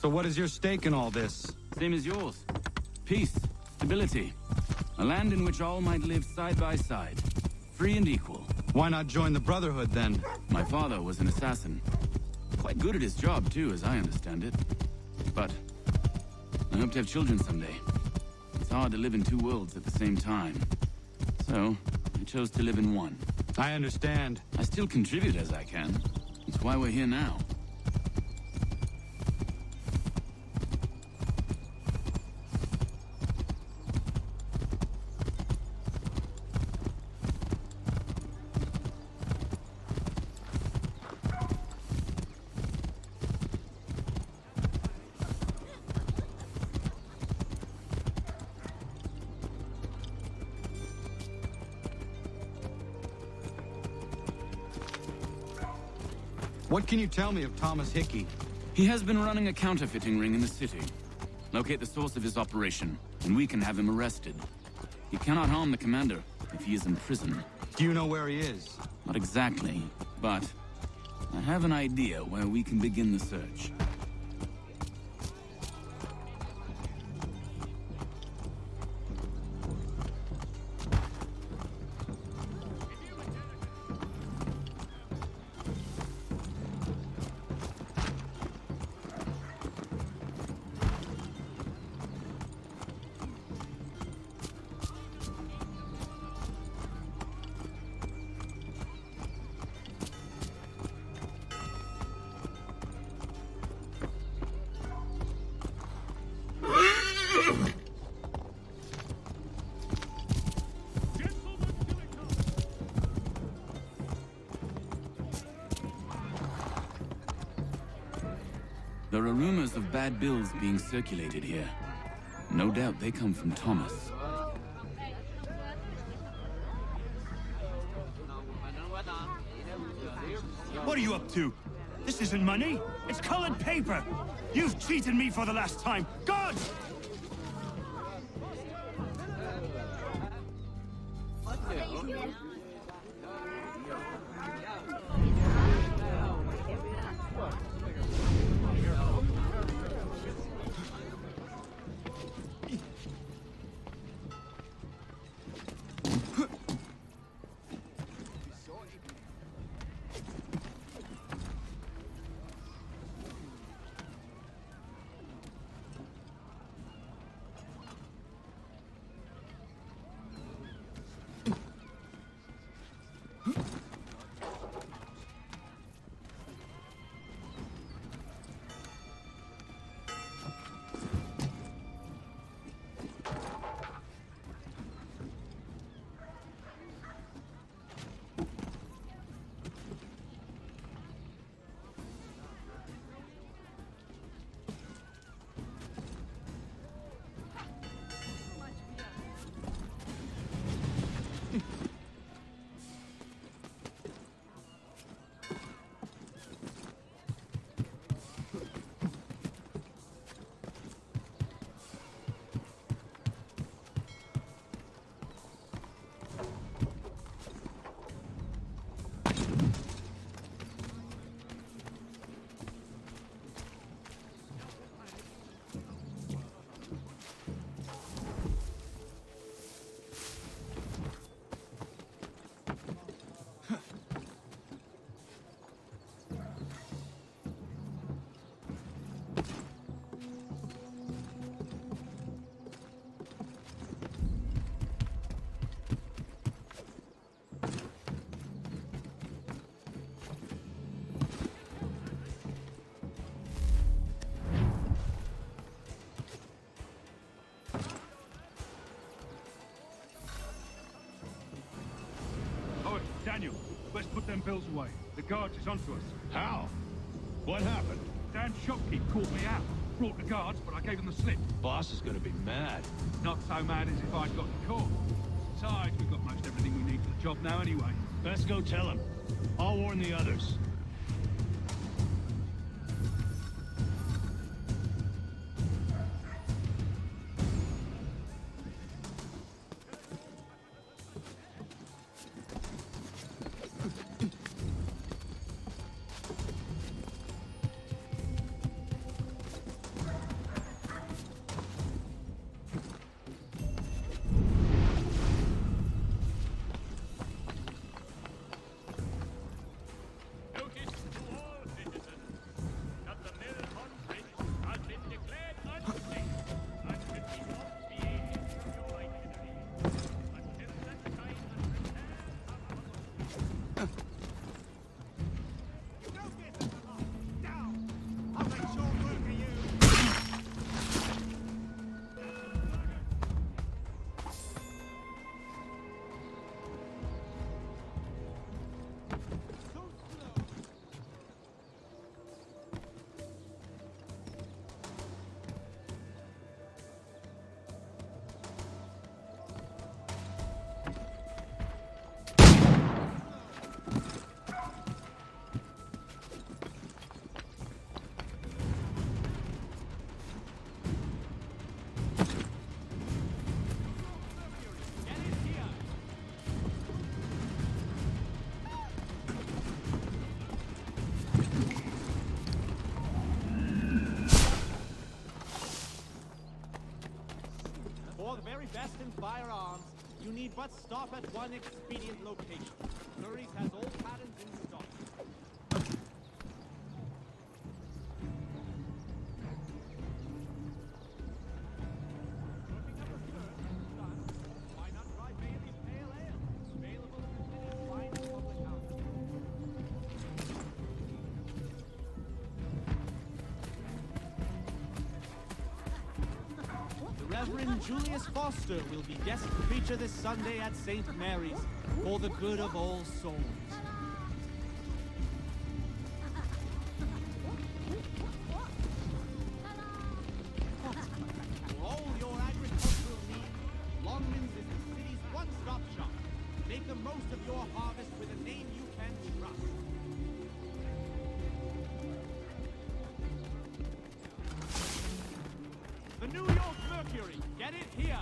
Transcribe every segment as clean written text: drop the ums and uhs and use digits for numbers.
So what is your stake in all this? Same as yours. Peace, stability. A land in which all might live side by side. Free and equal. Why not join the Brotherhood, then? My father was an assassin. Quite good at his job, too, as I understand it. But I hope to have children someday. It's hard to live in two worlds at the same time. So, I chose to live in one. I understand. I still contribute as I can. That's why we're here now. What can you tell me of Thomas Hickey? He has been running a counterfeiting ring in the city. Locate the source of his operation, and we can have him arrested. He cannot harm the commander if he is in prison. Do you know where he is? Not exactly, but I have an idea where we can begin the search. There are rumors of bad bills being circulated here. No doubt they come from Thomas. What are you up to? This isn't money. It's colored paper. You've cheated me for the last time. God! Daniel, let's put them bills away. The guards is onto us. How? What happened? Dan's shopkeep called me out. Brought the guards, but I gave them the slip. Boss is gonna be mad. Not so mad as if I'd gotten caught. Besides, we've got most everything we need for the job now anyway. Best go tell him. I'll warn the others. best in firearms, you need but stop at one expedient location. Murray's has all patterns in stock. Why not try Bailey's Pale Ale? Available in the city's finest public house. The Reverend Julius Foster will be guest preacher this Sunday at St. Mary's for the good of all souls. For all your agricultural needs, Longman's is the city's one-stop shop. Make the most of your harvest with a name you can trust. The New York Mercury. Get it here.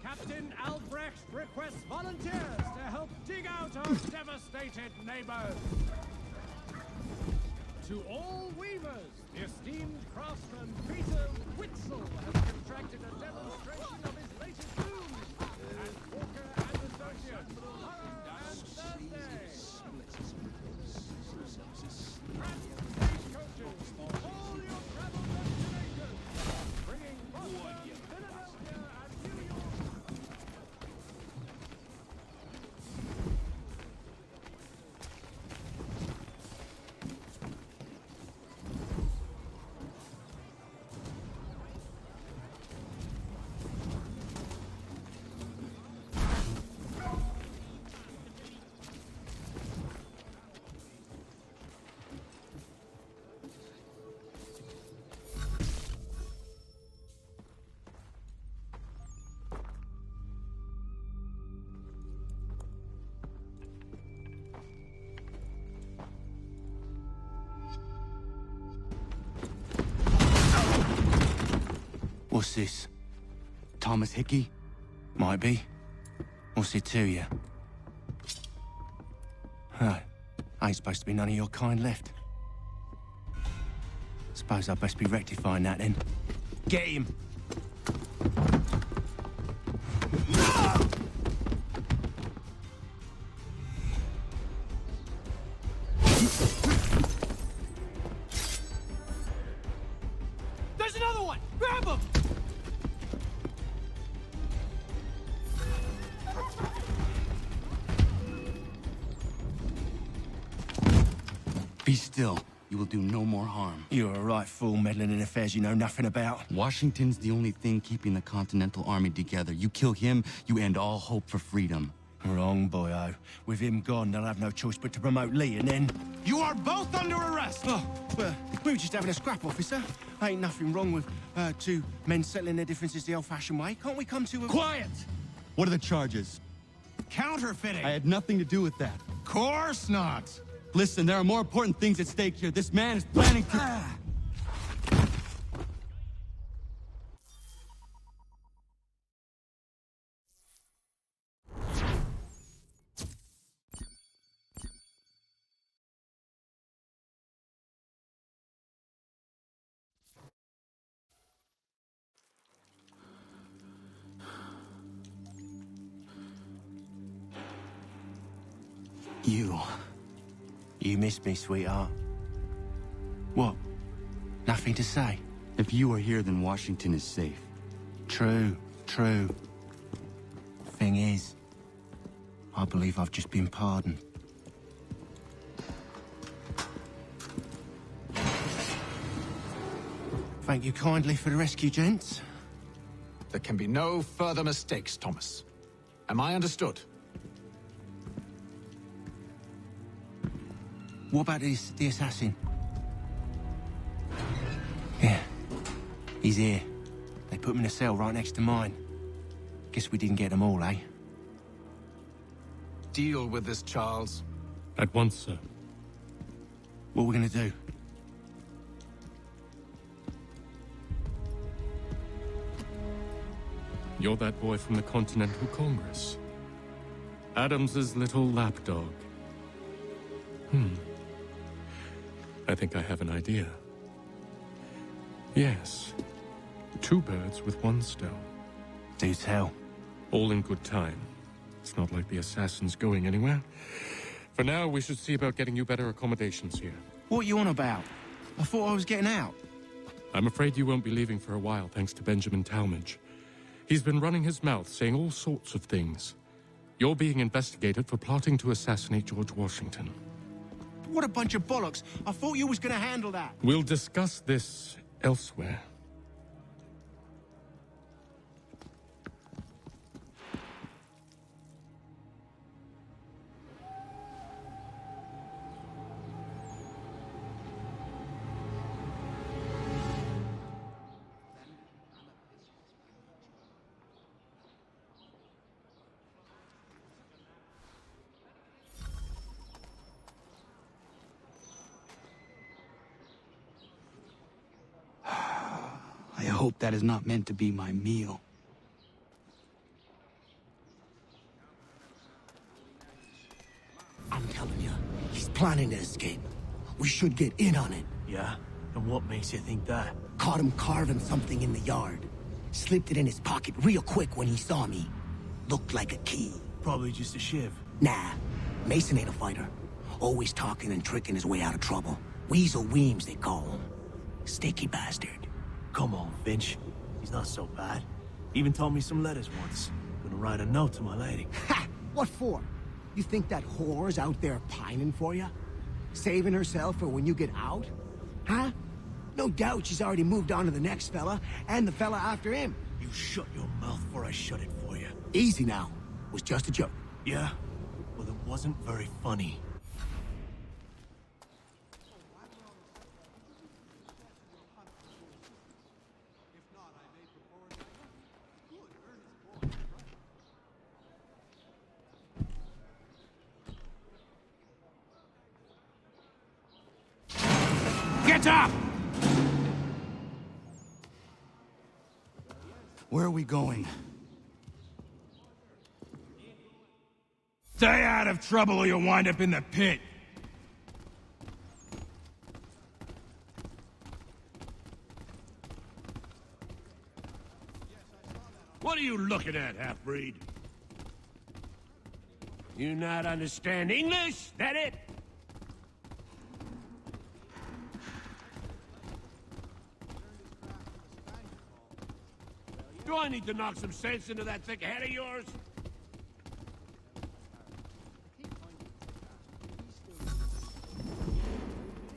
Captain Albrecht requests volunteers to help dig out our devastated neighbors. To all weavers, the esteemed craftsman Peter Witzel has contracted a demonstration of his latest looms at Walker and Associates tomorrow and Thursday. Transportation coaches for all your travel destinations, bringing Boston, Philadelphia, and New York. What's this? Thomas Hickey? Might be. What's it to you? Huh. Ain't supposed to be none of your kind left. Suppose I'd best be rectifying that then. Get him! There's another one! Grab him! Be still. You will do no more harm. You're a right fool meddling in affairs you know nothing about. Washington's the only thing keeping the Continental Army together. You kill him, you end all hope for freedom. Wrong, boyo. With him gone, they'll have no choice but to promote Lee, and then... You are both under arrest! Oh, well, we were just having a scrap, officer. Ain't nothing wrong with two men settling their differences the old-fashioned way. Can't we come to a... Quiet! What are the charges? Counterfeiting! I had nothing to do with that. Course not! Listen, there are more important things at stake here. This man is planning to... You. You missed me, sweetheart. What? Nothing to say? If you are here, then Washington is safe. True, true. Thing is, I believe I've just been pardoned. Thank you kindly for the rescue, gents. There can be no further mistakes, Thomas. Am I understood? What about the assassin? Yeah, he's here. They put him in a cell right next to mine. Guess we didn't get them all, eh? Deal with this, Charles. At once, sir. What are we gonna do? You're that boy from the Continental Congress. Adams's little lapdog. I think I have an idea. Yes. 2 birds with 1 stone. Do tell. All in good time. It's not like the assassin's going anywhere. For now, we should see about getting you better accommodations here. What are you on about? I thought I was getting out. I'm afraid you won't be leaving for a while, thanks to Benjamin Talmadge. He's been running his mouth, saying all sorts of things. You're being investigated for plotting to assassinate George Washington. What a bunch of bollocks. I thought you was gonna handle that. We'll discuss this elsewhere. I hope that is not meant to be my meal. I'm telling you, he's planning to escape. We should get in on it. Yeah? And what makes you think that? Caught him carving something in the yard. Slipped it in his pocket real quick when he saw me. Looked like a key. Probably just a shiv. Nah, Mason ain't a fighter. Always talking and tricking his way out of trouble. Weasel Weems, they call him. Sticky bastard. Come on, Finch. He's not so bad. Even taught me some letters once. Gonna write a note to my lady. Ha! What for? You think that whore's out there pining for you? Saving herself for when you get out? Huh? No doubt she's already moved on to the next fella, and the fella after him. You shut your mouth before I shut it for you. Easy now. Was just a joke. Yeah? Well, it wasn't very funny. Get up! Where are we going? Stay out of trouble or you'll wind up in the pit. What are you looking at, half-breed? You not understand English? That it? Do I need to knock some sense into that thick head of yours?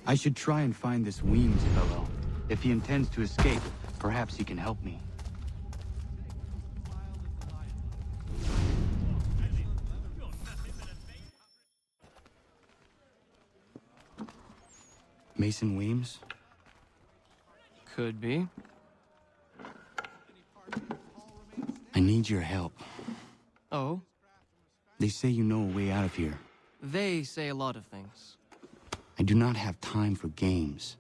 I should try and find this Weems fellow. If he intends to escape, perhaps he can help me. Mason Weems? Could be. I need your help. Oh? They say you know a way out of here. They say a lot of things. I do not have time for games.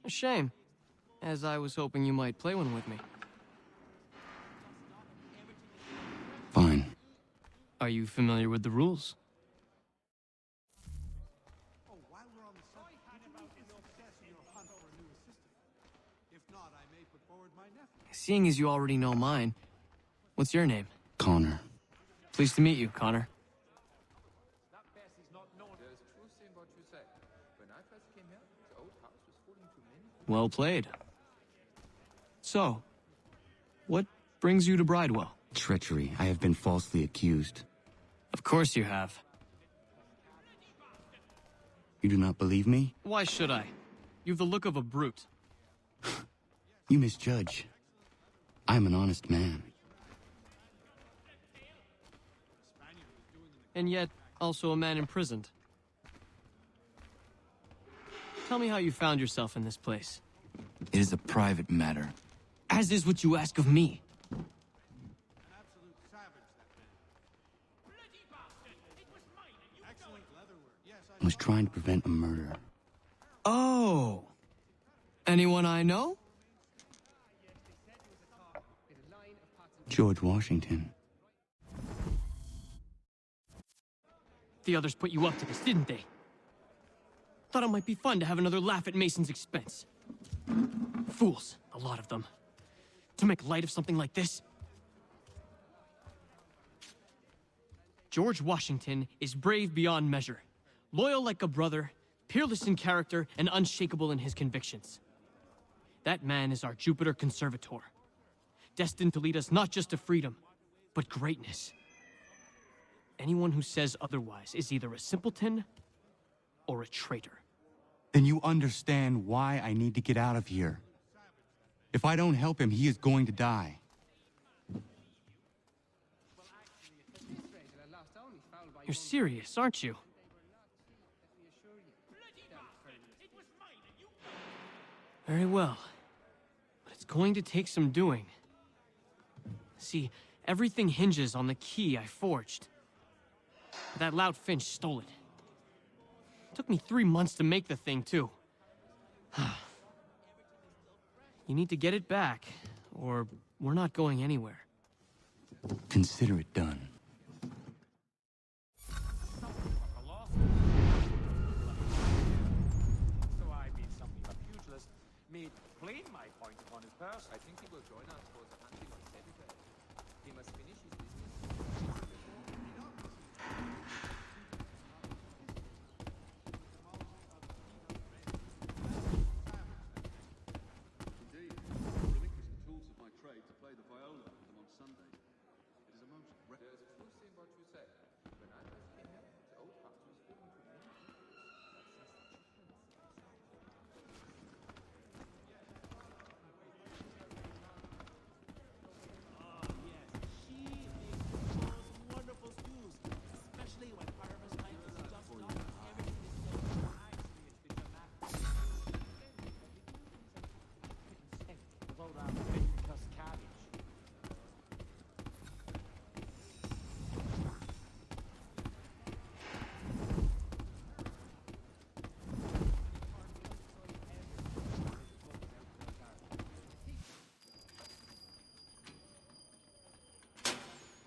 A shame, as I was hoping you might play one with me. Fine. Are you familiar with the rules? Seeing as you already know mine, what's your name? Connor. Pleased to meet you, Connor. Well played. So, what brings you to Bridewell? Treachery. I have been falsely accused. Of course you have. You do not believe me? Why should I? You've the look of a brute. You misjudge. I'm an honest man. And yet, also a man imprisoned. Tell me how you found yourself in this place. It is a private matter. As is what you ask of me. I was trying to prevent a murder. Oh. Anyone I know? George Washington. The others put you up to this, didn't they? Thought it might be fun to have another laugh at Mason's expense. Fools, a lot of them. To make light of something like this. George Washington is brave beyond measure, loyal like a brother, peerless in character, and unshakable in his convictions. That man is our Jupiter Conservator, destined to lead us not just to freedom, but greatness. Anyone who says otherwise is either a simpleton or a traitor. Then you understand why I need to get out of here. If I don't help him, he is going to die. You're serious, aren't you? Very well. But it's going to take some doing. See, everything hinges on the key I forged. But that lout Finch stole it. Took me 3 months to make the thing, too. You need to get it back, or we're not going anywhere. Consider it done. So I mean something of a pugilist made plain my point upon his purse. I think he will join us for the hunting on Saturday. He must finish his business. Indeed, I relinquished the tools of my trade to play the viola with them on Sunday. It is a most There's truth in what you say. When I was king, the old house was given to me.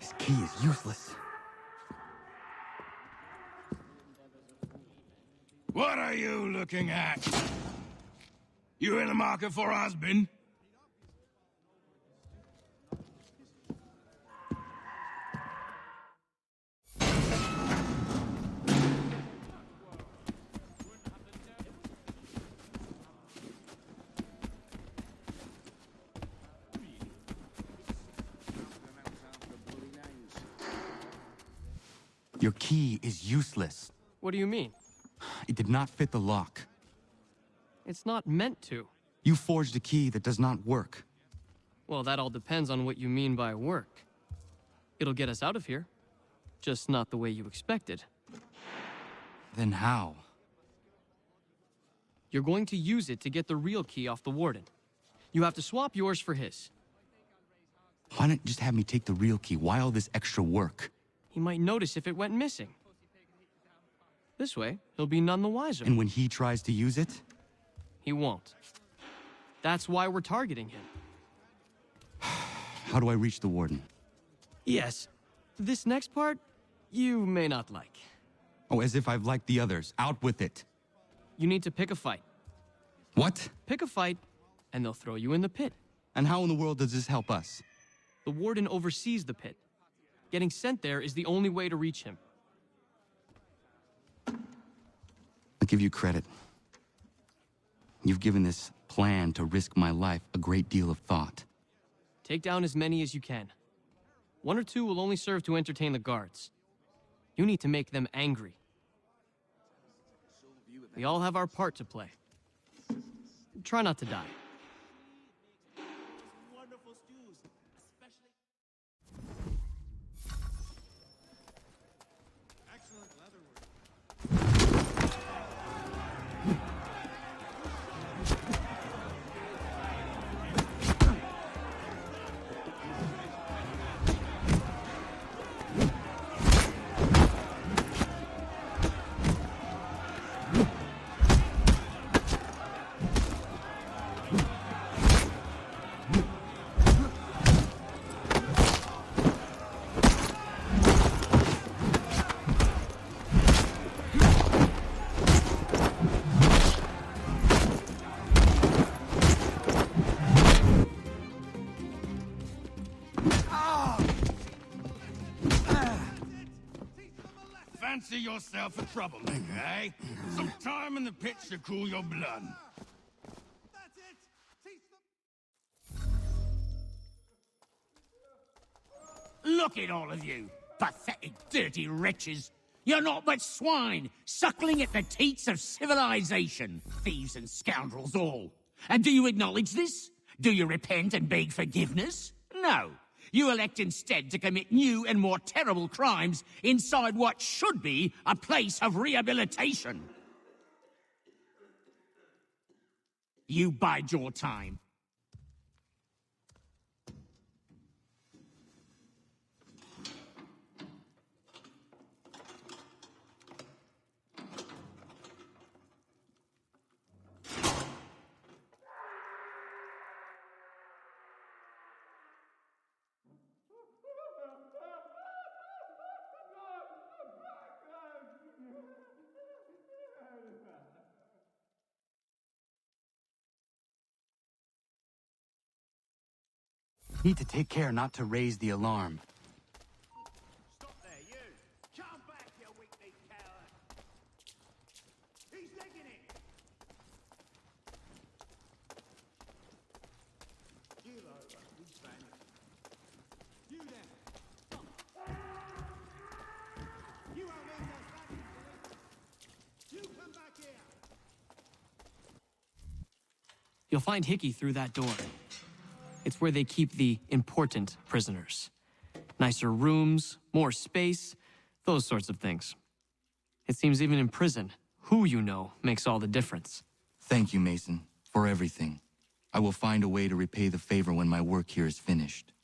This key is useless. What are you looking at? You in the market for a husband? Your key is useless. What do you mean? It did not fit the lock. It's not meant to. You forged a key that does not work. Well, that all depends on what you mean by work. It'll get us out of here. Just not the way you expected. Then how? You're going to use it to get the real key off the warden. You have to swap yours for his. Why not just have me take the real key? Why all this extra work? He might notice if it went missing. This way, he'll be none the wiser. And when he tries to use it? He won't. That's why we're targeting him. How do I reach the warden? Yes. This next part, you may not like. Oh, as if I've liked the others. Out with it. You need to pick a fight. What? Pick a fight, and they'll throw you in the pit. And how in the world does this help us? The warden oversees the pit. Getting sent there is the only way to reach him. I'll give you credit. You've given this plan to risk my life a great deal of thought. Take down as many as you can. One or two will only serve to entertain the guards. You need to make them angry. We all have our part to play. Try not to die. Fancy yourself a troublemaker, eh? Some time in the pits to cool your blood. Look at all of you, pathetic, dirty wretches. You're not but swine, suckling at the teats of civilization. Thieves and scoundrels all. And do you acknowledge this? Do you repent and beg forgiveness? No. You elect instead to commit new and more terrible crimes inside what should be a place of rehabilitation. You bide your time. Need to take care not to raise the alarm. Stop there, you! Come back, you weak-kneed coward! He's taking it! Give over, he's vanished. You there! Stop! You won't leave us standing, you come back here! You'll find Hickey through that door. It's where they keep the important prisoners. Nicer rooms, more space, those sorts of things. It seems even in prison, who you know makes all the difference. Thank you, Mason, for everything. I will find a way to repay the favor when my work here is finished.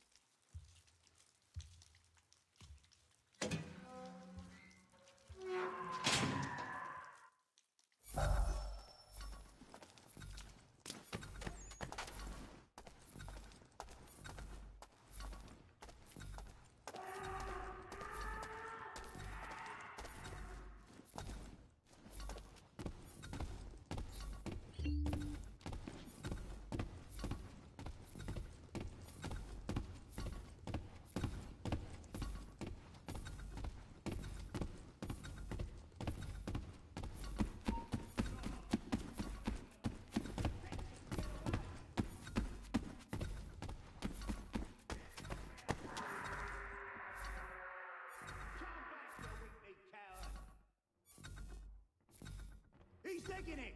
He's taking it!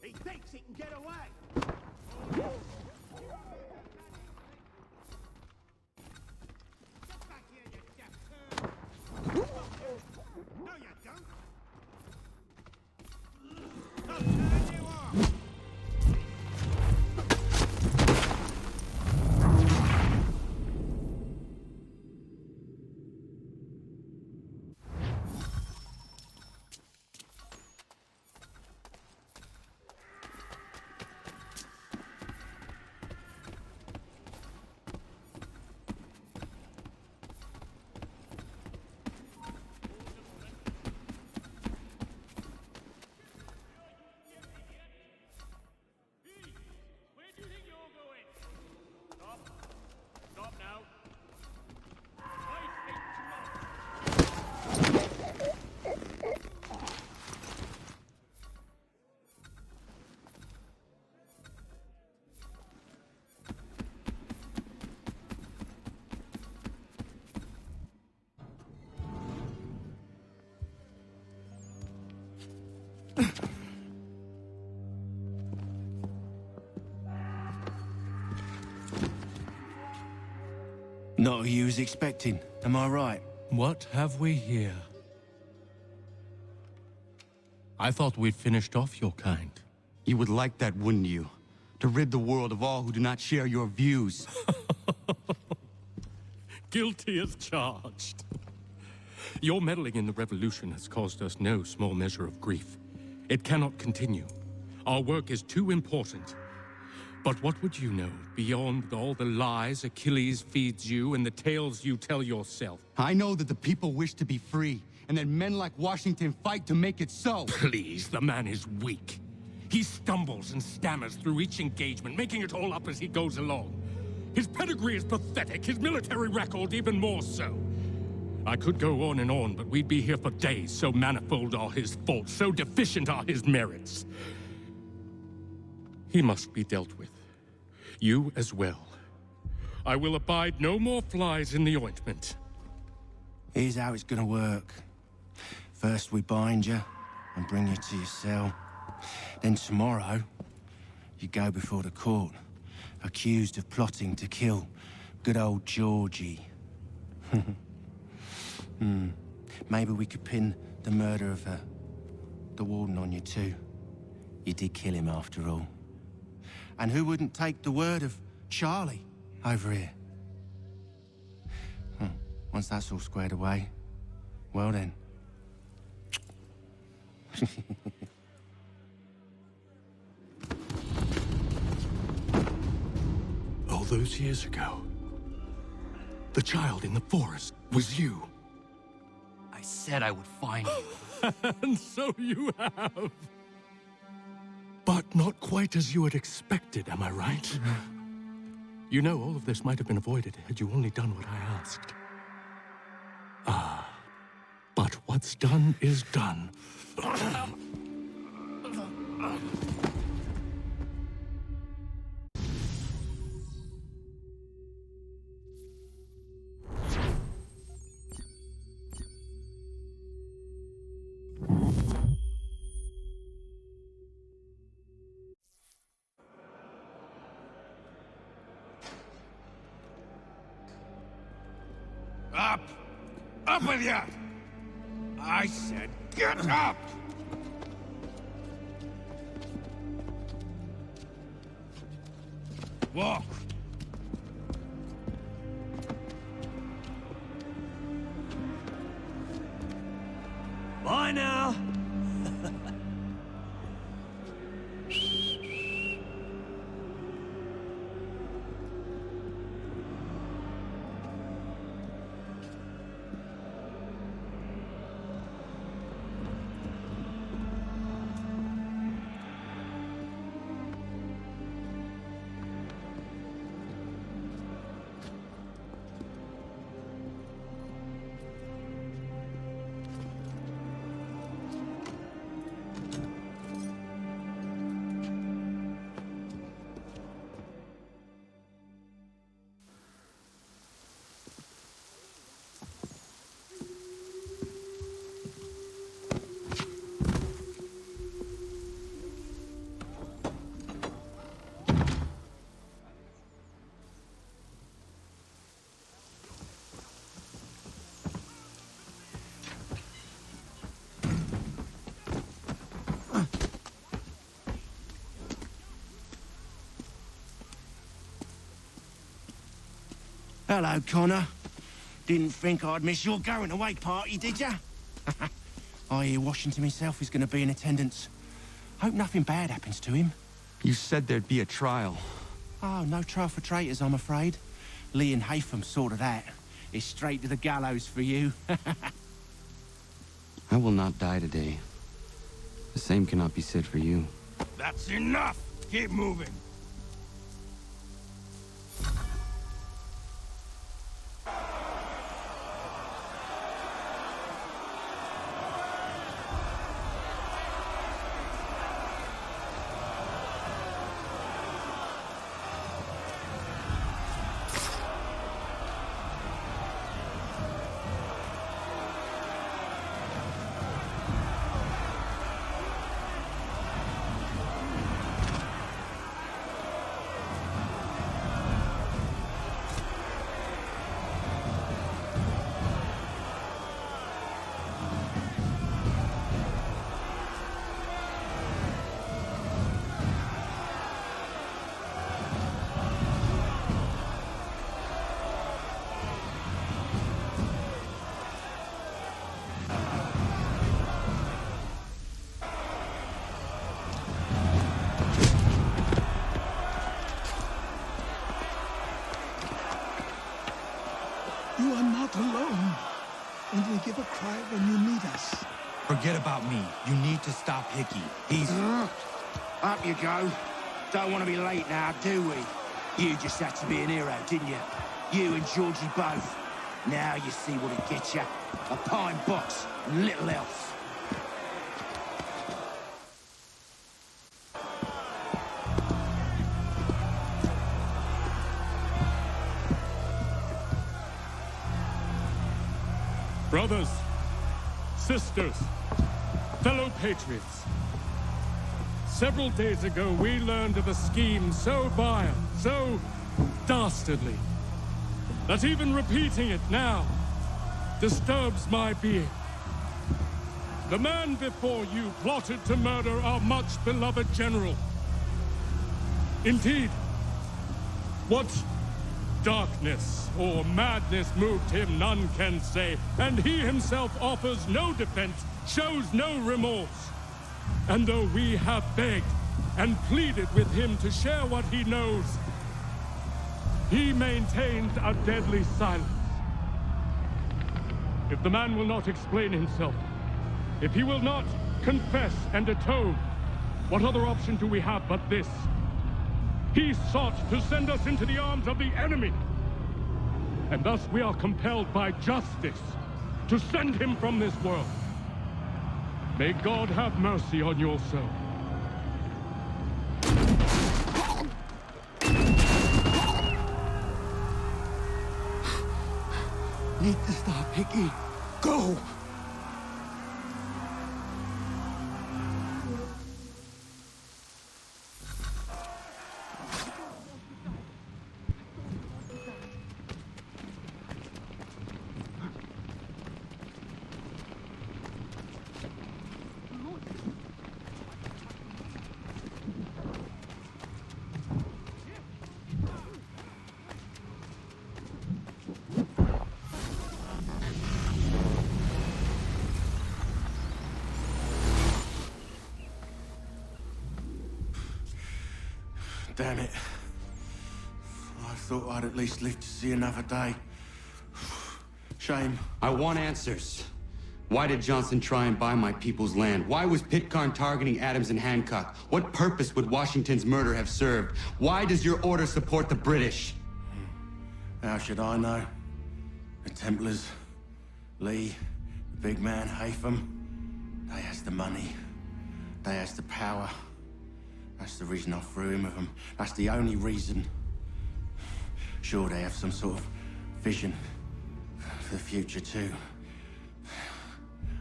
He thinks he can get away! Get back here, you deaf turd! No, you don't! I'll turn you off! Not who you was expecting, am I right? What have we here? I thought we'd finished off your kind. You would like that, wouldn't you? To rid the world of all who do not share your views. Guilty as charged. Your meddling in the revolution has caused us no small measure of grief. It cannot continue. Our work is too important. But what would you know beyond all the lies Achilles feeds you and the tales you tell yourself? I know that the people wish to be free, and that men like Washington fight to make it so. Please, the man is weak. He stumbles and stammers through each engagement, making it all up as he goes along. His pedigree is pathetic, his military record even more so. I could go on and on, but we'd be here for days, so manifold are his faults, so deficient are his merits. He must be dealt with. You as well. I will abide no more flies in the ointment. Here's how it's gonna work. First we bind you and bring you to your cell. Then tomorrow, you go before the court, accused of plotting to kill good old Georgie. Maybe we could pin the murder of the warden on you too. You did kill him after all. And who wouldn't take the word of Charlie over here? Once that's all squared away, well then. All those years ago, the child in the forest was you. I said I would find you. And so you have. But not quite as you had expected, am I right? You know, all of this might have been avoided had you only done what I asked. But what's done is done. Up! Up with you! I said get up! Walk! Bye now! Hello, Connor. Didn't think I'd miss your going away party, did ya? I hear Washington himself is going to be in attendance. Hope nothing bad happens to him. You said there'd be a trial. Oh, no trial for traitors, I'm afraid. Lee and Haytham sorted that. It's straight to the gallows for you. I will not die today. The same cannot be said for you. That's enough! Keep moving! You are not alone. Only give a cry when you need us. Forget about me. You need to stop Hickey. He's... Up you go. Don't want to be late now, do we? You just had to be an hero, didn't you? You and Georgie both. Now you see what it gets you. A pine box and little else. Brothers, sisters, fellow patriots. Several days ago, we learned of a scheme so vile, so dastardly, that even repeating it now disturbs my being. The man before you plotted to murder our much-beloved general. Indeed, what darkness or madness moved him, none can say, and he himself offers no defense, shows no remorse. And though we have begged and pleaded with him to share what he knows, he maintains a deadly silence. If the man will not explain himself, if he will not confess and atone, what other option do we have but this? He sought to send us into the arms of the enemy. And thus we are compelled by justice to send him from this world. May God have mercy on your soul. Need to stop, Hickey. Go! Damn it. I thought I'd at least live to see another day. Shame. I want answers. Why did Johnson try and buy my people's land? Why was Pitcairn targeting Adams and Hancock? What purpose would Washington's murder have served? Why does your order support the British? How should I know? The Templars, Lee, the big man, Haytham, they has the money. They has the power. That's the reason I threw him with them. That's the only reason. Sure, they have some sort of vision for the future, too.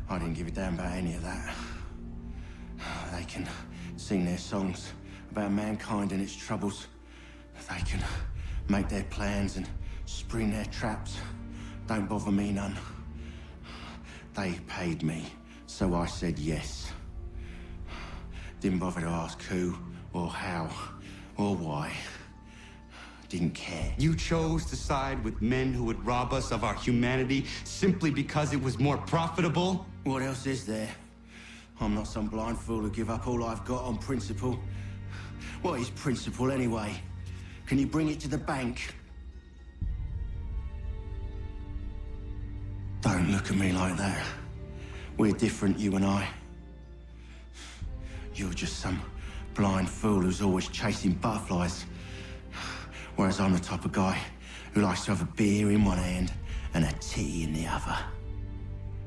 I didn't give a damn about any of that. They can sing their songs about mankind and its troubles. They can make their plans and spring their traps. Don't bother me none. They paid me, so I said yes. Didn't bother to ask who, or how, or why. Didn't care. You chose to side with men who would rob us of our humanity simply because it was more profitable? What else is there? I'm not some blind fool to give up all I've got on principle. What is principle anyway? Can you bring it to the bank? Don't look at me like that. We're different, you and I. You're just some blind fool who's always chasing butterflies. Whereas I'm the type of guy who likes to have a beer in one hand and a tea in the other.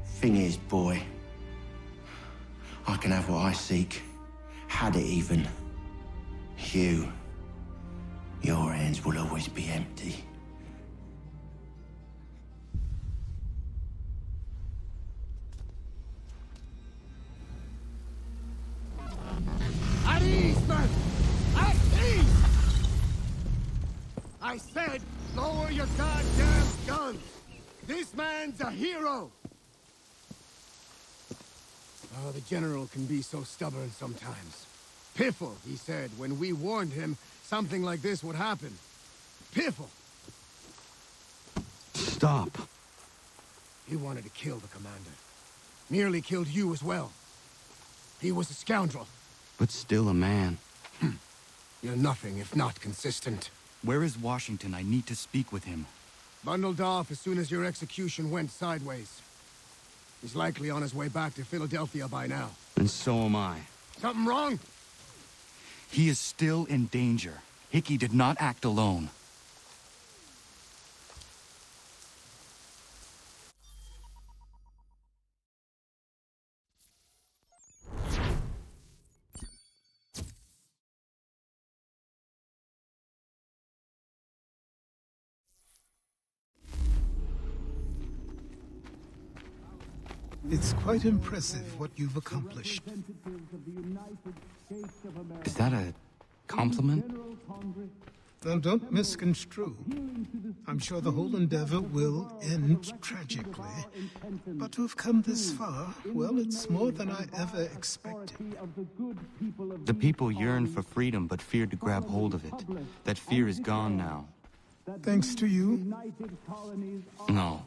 Thing is, boy, I can have what I seek. Had it even. Your hands will always be empty. At ease, man! At ease! I said, lower your goddamn guns! This man's a hero! Oh, the General can be so stubborn sometimes. Piffle, he said, when we warned him something like this would happen. Piffle! Stop. He wanted to kill the commander. Nearly killed you as well. He was a scoundrel. But still a man. You're nothing if not consistent. Where is Washington? I need to speak with him. Bundled off as soon as your execution went sideways. He's likely on his way back to Philadelphia by now. And so am I. Something wrong? He is still in danger. Hickey did not act alone. It's quite impressive what you've accomplished. Is that a compliment? Now, don't misconstrue. I'm sure the whole endeavor will end tragically. But to have come this far, well, it's more than I ever expected. The people yearn for freedom but feared to grab hold of it. That fear is gone now. Thanks to you? No.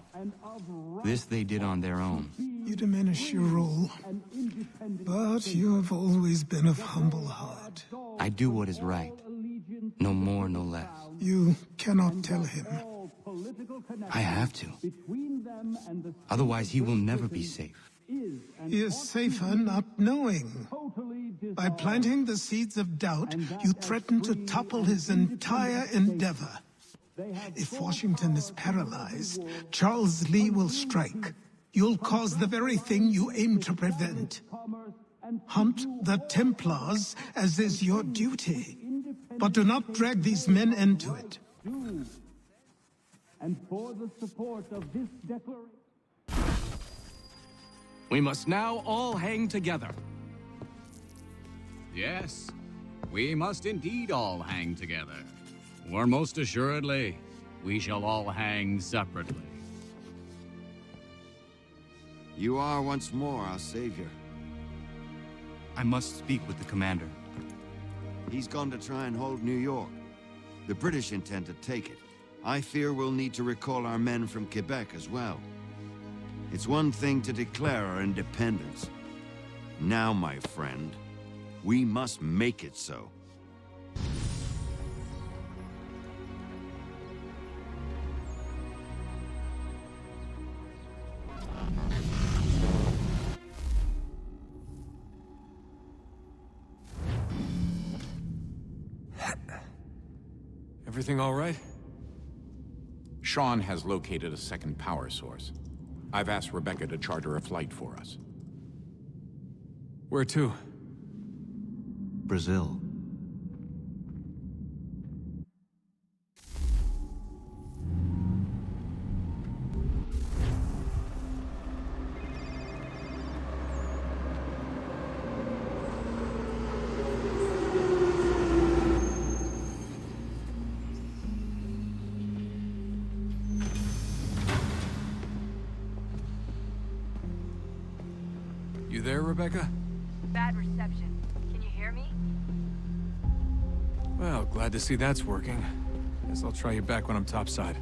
This they did on their own. You diminish your role. But you have always been of humble heart. I do what is right. No more, no less. You cannot tell him. I have to. Otherwise, he will never be safe. He is safer not knowing. By planting the seeds of doubt, you threaten to topple his entire endeavor. If Washington is paralyzed, Charles Lee will strike. You'll cause the very thing you aim to prevent. Hunt the Templars, as is your duty. But do not drag these men into it. And for the support of this declaration... We must now all hang together. Yes, we must indeed all hang together. Or most assuredly, we shall all hang separately. You are once more our savior. I must speak with the commander. He's gone to try and hold New York. The British intend to take it. I fear we'll need to recall our men from Quebec as well. It's one thing to declare our independence. Now, my friend, we must make it so. Everything all right? Sean has located a second power source. I've asked Rebecca to charter a flight for us. Where to? Brazil. You there, Rebecca? Bad reception. Can you hear me? Well, glad to see that's working. Guess I'll try you back when I'm topside.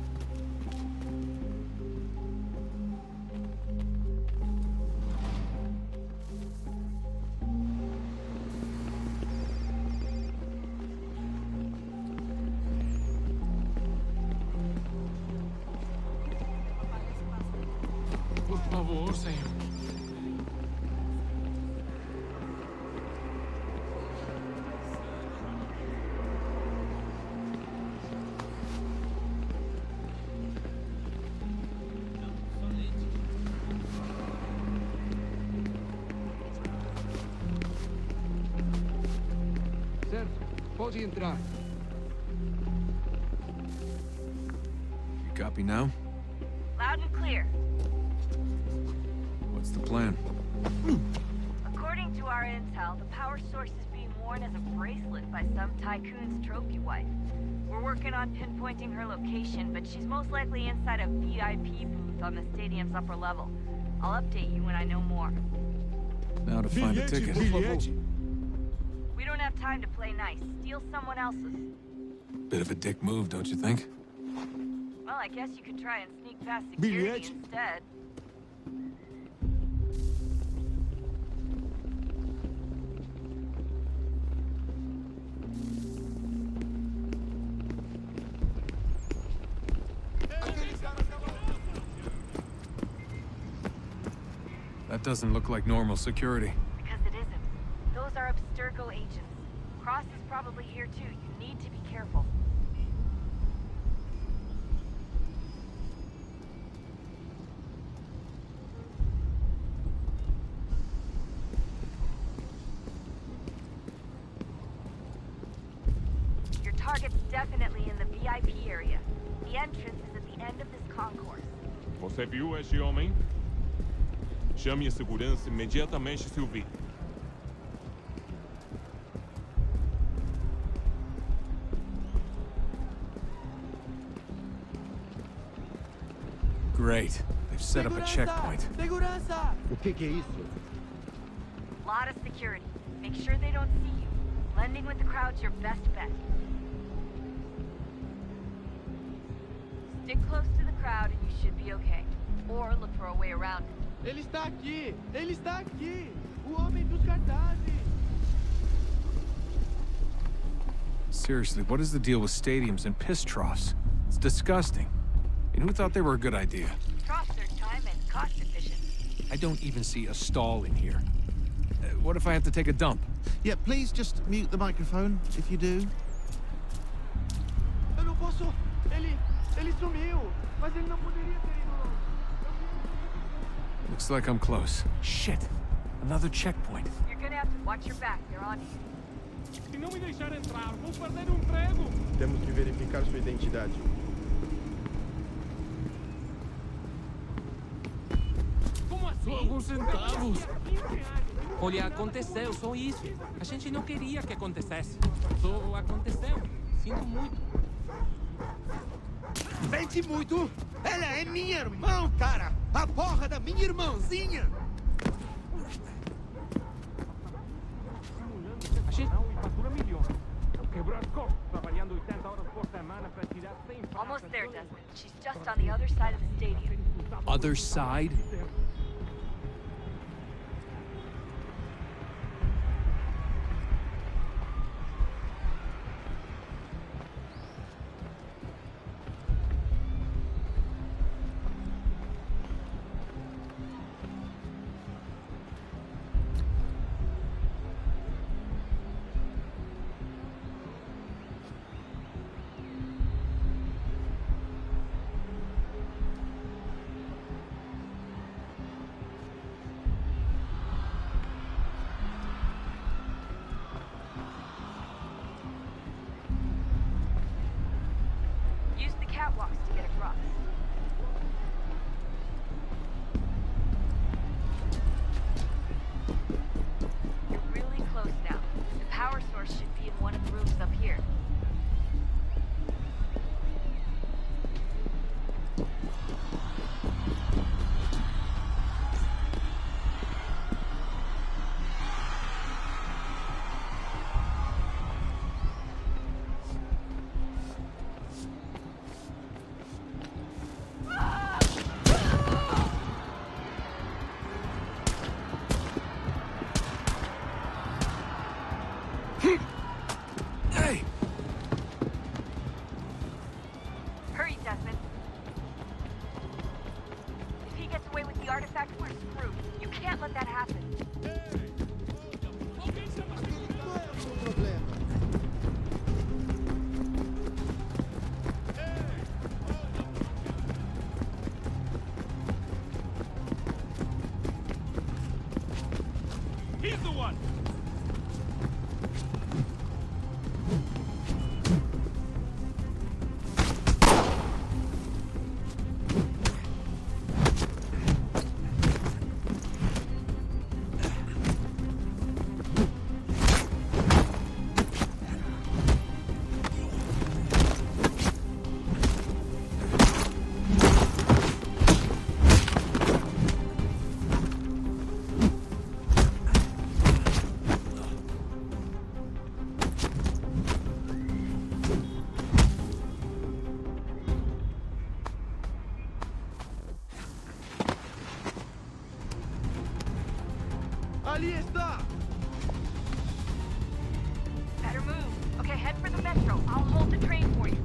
Por favor, Senhor. Certo, pode entrar. You copy now? Loud and clear. What's the plan? According to our intel, the power source is being worn as a bracelet by some tycoon's trophy wife. We're working on pinpointing her location, but she's most likely inside a VIP booth on the stadium's upper level. I'll update you when I know more. Now to find a ticket. We don't have time to play nice. Steal someone else's. Bit of a dick move, don't you think? Well, I guess you could try and sneak past security instead. That doesn't look like normal security. Because it isn't. Those are Abstergo agents. Cross is probably here too. You need to be careful. Your target's definitely in the VIP area. The entrance is at the end of this concourse. Você viu este homem? Chame a segurança imediatamente se o vir. Great. They've set up a checkpoint. Segurança! O que é isso? Lot of security. Make sure they don't see you. Blending with the crowd's your best bet. Stick close to the crowd and you should be okay. Or look for a way around it. Ele está aqui! Ele está aqui! O homem dos cartazes! Seriously, what is the deal with stadiums and piss troughs? It's disgusting. And who thought they were a good idea? Troughs are time and cost efficient. I don't even see a stall in here. What if I have to take a dump? Yeah, please just mute the microphone, if you do. Eu não posso... Ele sumiu! Mas ele não poderia ter ido... Looks like I'm close. Shit! Another checkpoint. You're gonna have to watch your back. They're on you. Se não me deixar entrar, vou perder um emprego. Temos que verificar sua identidade. Como assim? Alguns centavos. Olha, aconteceu, só isso. A gente não queria que acontecesse. Só aconteceu. Sinto muito. Sente muito? Ela é minha irmã, cara! A porra da minha irmãzinha! A gente não fatura milhões. Quebrou as costas, trabalhando 80 horas por semana para tirar 100 pratas. Almost there, Desmond. She's just on the other side of the stadium. Other side? Use the catwalks to get across. You're really close now. The power source should be in one of the rooms up here. Hey! Hurry, Desmond. If he gets away with the artifact, we're screwed. You can't let that happen. He's the one. Ali está! Better move. Okay, head for the metro. I'll hold the train for you.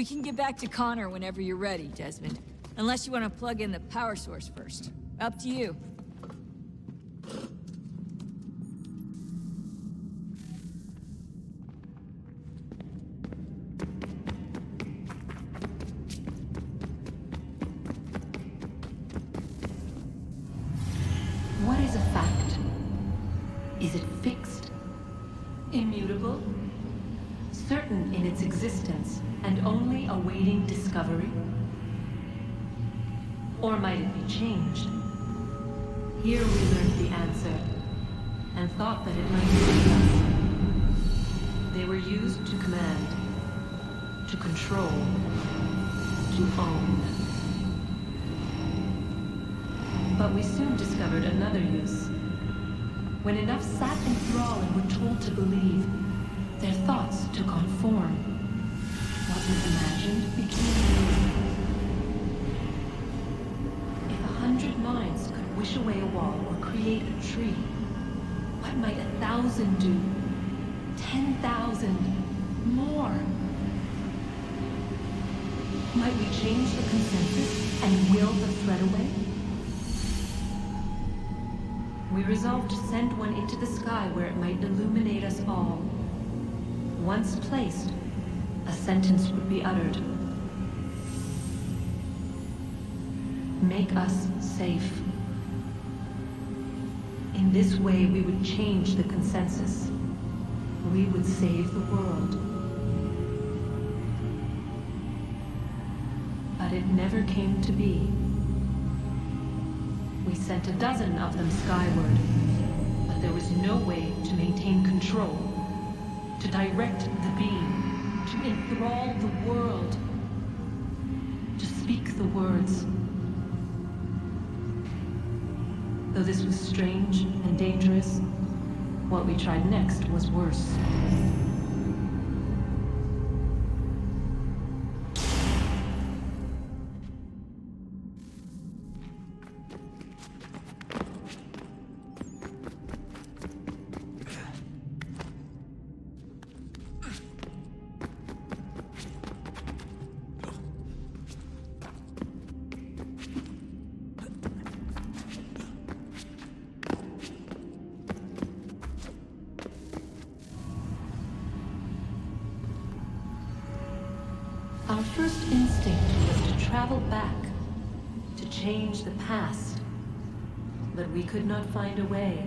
We can get back to Connor whenever you're ready, Desmond. Unless you want to plug in the power source first. Up to you. What is a fact? Is it fixed? Immutable? Certain in its existence and only awaiting discovery? Or might it be changed? Here we learned the answer, and thought that it might save us. They were used to command, to control, to own. But we soon discovered another use. When enough sat in thrall and were told to believe, their thoughts took on form. What was imagined became real. If 100 minds could wish away a wall or create a tree, what might 1,000 do? 10,000? More? Might we change the consensus and will the threat away? We resolved to send one into the sky where it might illuminate us all. Once placed, a sentence would be uttered. Make us safe. In this way, we would change the consensus. We would save the world. But it never came to be. We sent a dozen of them skyward, but there was no way to maintain control, to direct the beam, to enthrall the world, to speak the words. Though this was strange and dangerous, what we tried next was worse. Our first instinct was to travel back, to change the past. But we could not find a way.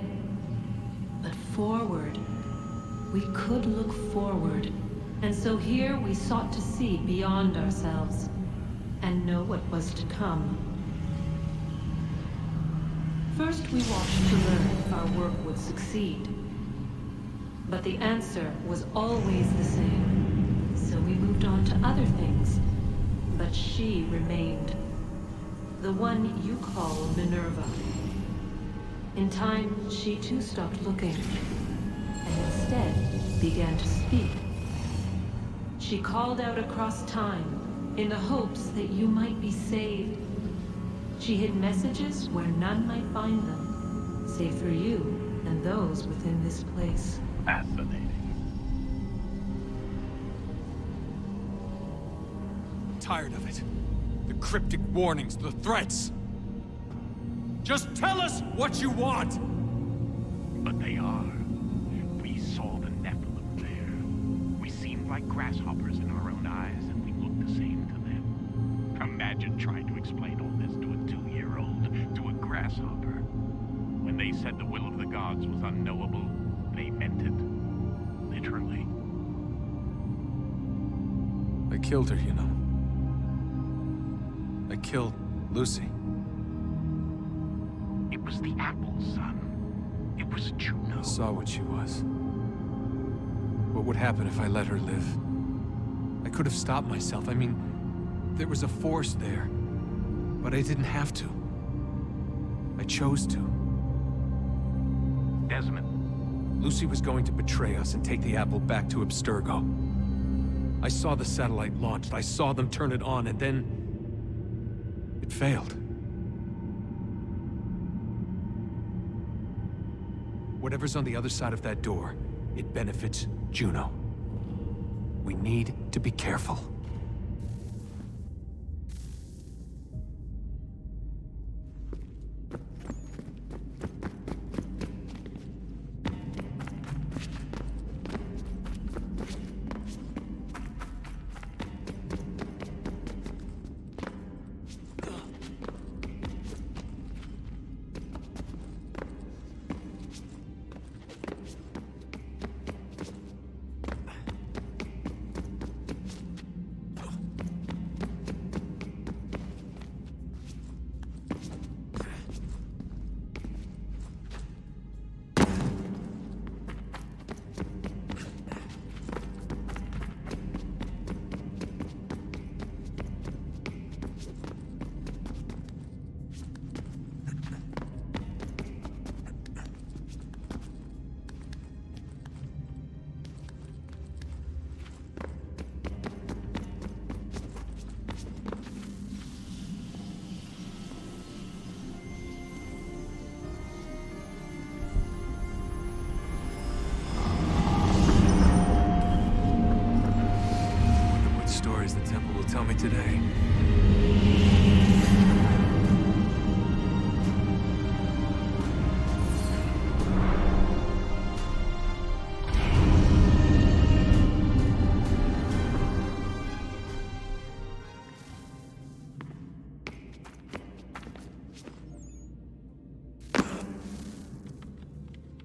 But forward, we could look forward. And so here we sought to see beyond ourselves, and know what was to come. First we watched to learn if our work would succeed. But the answer was always the same. So we moved on to other things, but she remained. The one you call Minerva. In time, she too stopped looking, and instead began to speak. She called out across time, in the hopes that you might be saved. She hid messages where none might find them, save for you and those within this place. Fascinating. Tired of it. The cryptic warnings, the threats. Just tell us what you want! But they are. We saw the Nephilim there. We seemed like grasshoppers in our own eyes, and we looked the same to them. Imagine trying to explain all this to a 2-year-old, to a grasshopper. When they said the will of the gods was unknowable, they meant it. Literally. I killed her, you know. I killed Lucy. It was the apple, son. It was Juno. I saw what she was. What would happen if I let her live? I could have stopped myself. I mean, there was a force there. But I didn't have to. I chose to. Desmond. Lucy was going to betray us and take the apple back to Abstergo. I saw the satellite launched. I saw them turn it on, and then it failed. Whatever's on the other side of that door, it benefits Juno. We need to be careful. today.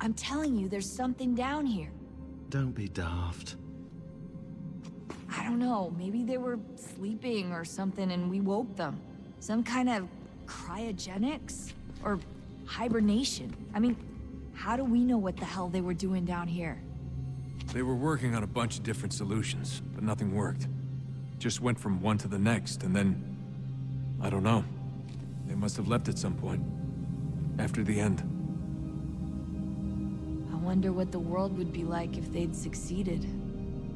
I'm telling you, there's something down here. Don't be daft. I don't know, maybe they were sleeping or something and we woke them. Some kind of cryogenics? Or hibernation? I mean, how do we know what the hell they were doing down here? They were working on a bunch of different solutions, but nothing worked. Just went from one to the next, and then... I don't know. They must have left at some point. After the end. I wonder what the world would be like if they'd succeeded.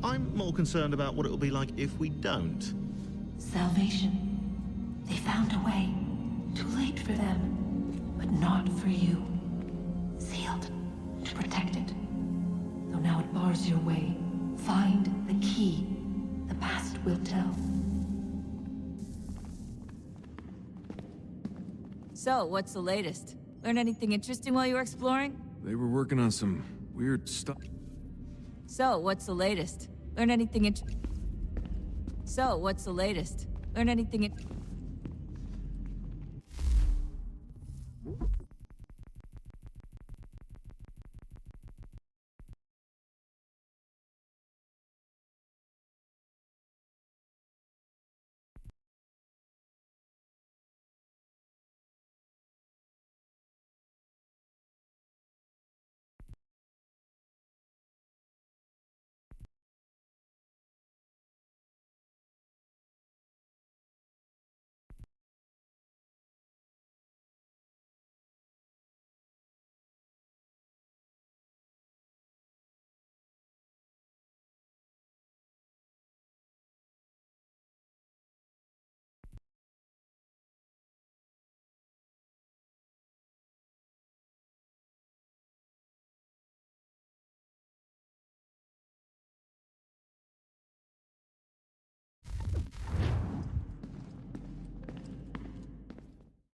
I'm more concerned about what it'll be like if we don't. Salvation. They found a way. Too late for them, but not for you. Sealed to protect it. Though now it bars your way. Find the key. The past will tell. So, what's the latest? Learn anything interesting while you were exploring? They were working on some weird stuff. So, what's the latest? Learn anything So, what's the latest? Learn anything